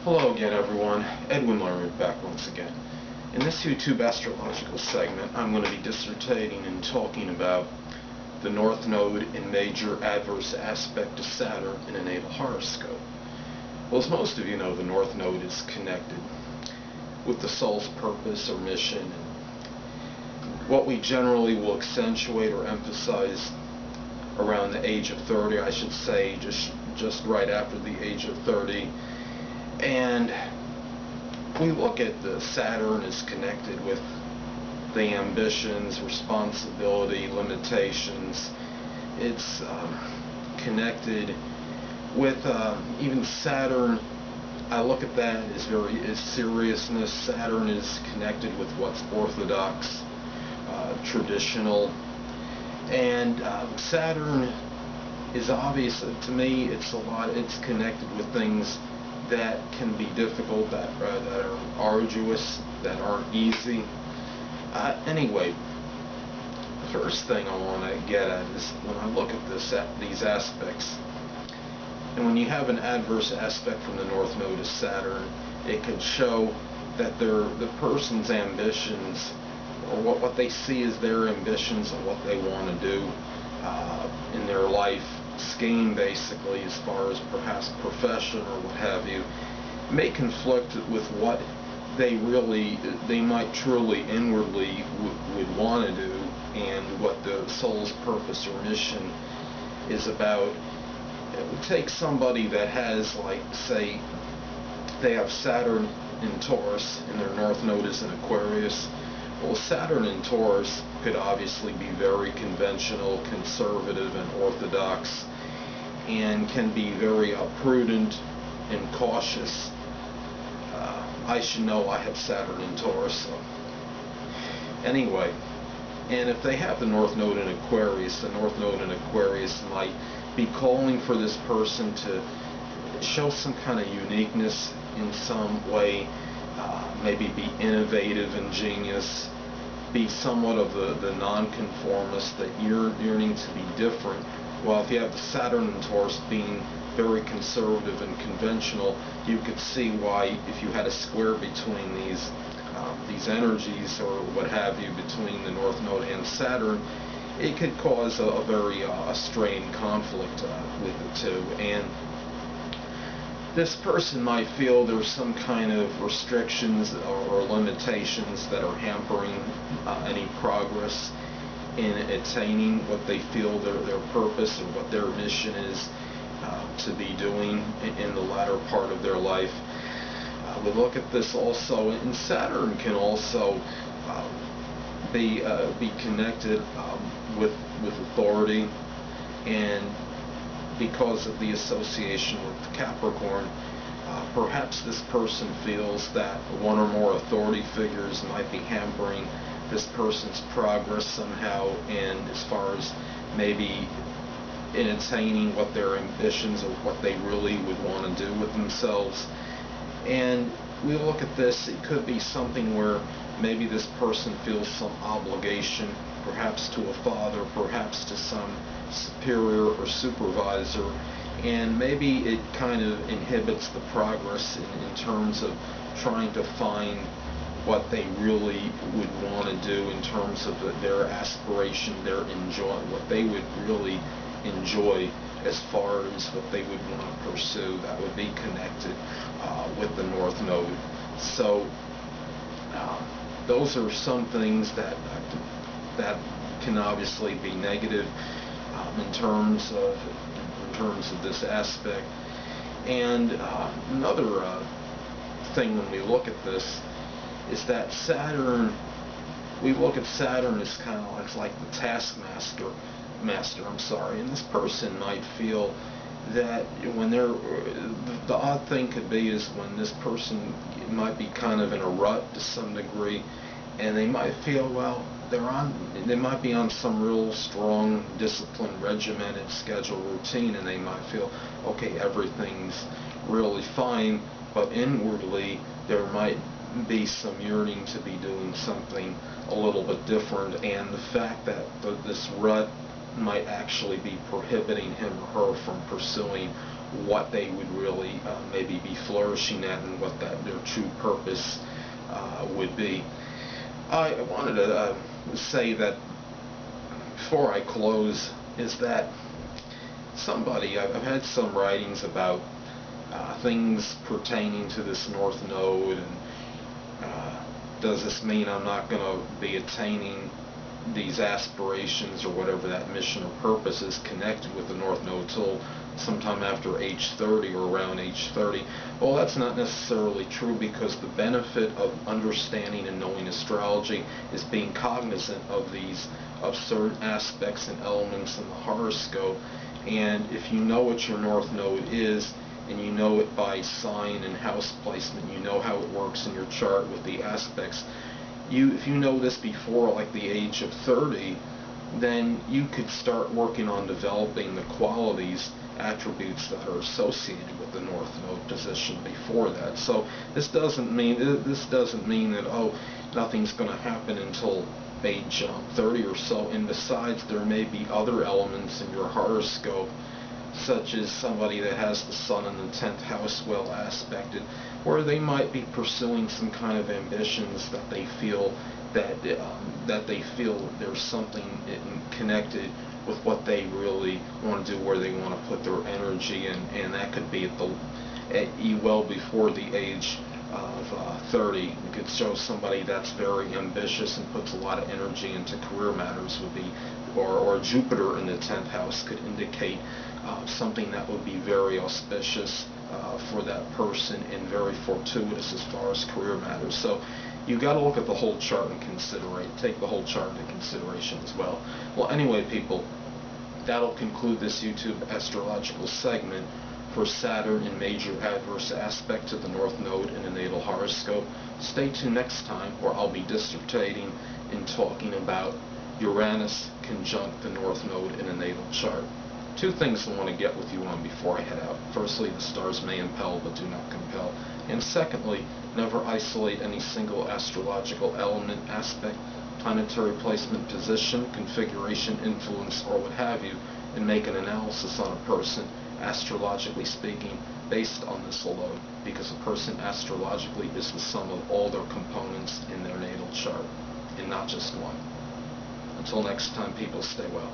Hello again, everyone. Edwin Learnard back once again. In this YouTube astrological segment, I'm going to be dissertating and talking about the North Node in major adverse aspect to Saturn in a natal horoscope. Well, as most of you know, the North Node is connected with the soul's purpose or mission. What we generally will accentuate or emphasize around the age of 30, I should say, just right after the age of 30. And we look at the Saturn is connected with the ambitions, responsibility, limitations. It's connected with even Saturn. I look at that as seriousness. Saturn is connected with what's orthodox, traditional, and Saturn is obvious to me. It's connected with things that can be difficult, that are arduous, that aren't easy. Anyway, the first thing I want to get at is when I look at these aspects, and when you have an adverse aspect from the North Node of Saturn, it can show that the person's ambitions, or what they see as their ambitions and what they want to do in their life scheme, basically, as far as perhaps profession or what have you, may conflict with what they might truly inwardly would want to do, and what the soul's purpose or mission is about. It would take somebody that has, like, say, they have Saturn in Taurus and their North Node is in Aquarius. Well, Saturn in Taurus could obviously be very conventional, conservative, and orthodox, and can be very prudent and cautious. I should know I have Saturn in Taurus. So. Anyway, and if they have the North Node in Aquarius, the North Node in Aquarius might be calling for this person to show some kind of uniqueness in some way, maybe be innovative, ingenious, be somewhat of the nonconformist, that you're yearning to be different. Well, if you have the Saturn in Taurus being very conservative and conventional, you could see why, if you had a square between these energies or what have you, between the North Node and Saturn, it could cause a very strained conflict with the two. And this person might feel there's some kind of restrictions or limitations that are hampering any progress in attaining what they feel their purpose or what their mission is to be doing in the latter part of their life. We look at this also, and Saturn can also be connected with authority, and because of the association with Capricorn, perhaps this person feels that one or more authority figures might be hampering this person's progress somehow, and as far as maybe in attaining what their ambitions or what they really would want to do with themselves. And we look at this, it could be something where maybe this person feels some obligation, perhaps to a father, perhaps to some superior or supervisor, and maybe it kind of inhibits the progress in terms of trying to find what they really would want to do in terms of their aspiration, their enjoy, what they would really enjoy as far as what they would want to pursue. That would be connected with the North Node. So those are some things that can obviously be negative in terms of this aspect. And another thing when we look at this is that Saturn, we look at Saturn as kind of like the taskmaster, and this person might feel that when the odd thing could be is when this person might be kind of in a rut to some degree, and they might feel, well, they might be on some real strong, disciplined, regimented schedule routine, and they might feel, okay, everything's really fine, but inwardly there might be some yearning to be doing something a little bit different, and the fact that this rut might actually be prohibiting him or her from pursuing what they would really maybe be flourishing at and what their true purpose would be. I wanted to say that before I close is that I've had some writings about things pertaining to this North Node, and does this mean I'm not going to be attaining these aspirations or whatever that mission or purpose is connected with the North Node till sometime after age 30 or around age 30? Well, that's not necessarily true, because the benefit of understanding and knowing astrology is being cognizant of certain aspects and elements in the horoscope. And if you know what your North Node is, and you know it by sign and house placement, you know how it works in your chart with the aspects. If you know this before like the age of 30, then you could start working on developing the qualities, attributes that are associated with the North Node position before that. So this doesn't mean that, oh, nothing's going to happen until age 30 or so. And besides, there may be other elements in your horoscope, such as somebody that has the sun in the 10th house well aspected, where they might be pursuing some kind of ambitions that they feel that there's something connected with what they really want to do, where they want to put their energy in, and that could be well before the age of 30. You could show somebody that's very ambitious and puts a lot of energy into career matters, or Jupiter in the 10th house could indicate something that would be very auspicious for that person and very fortuitous as far as career matters. So you got to look at the whole chart and take the whole chart into consideration as well. Well, anyway, people, that'll conclude this YouTube astrological segment for Saturn in major adverse aspect to the North Node in the natal horoscope. Stay tuned next time, where I'll be dissertating and talking about Uranus conjunct the North Node in a natal chart. Two things I want to get with you on before I head out. Firstly, the stars may impel but do not compel. And secondly, never isolate any single astrological element, aspect, planetary placement, position, configuration, influence, or what have you, and make an analysis on a person, astrologically speaking, based on this alone, because a person astrologically is the sum of all their components in their natal chart, and not just one. Until next time, people, stay well.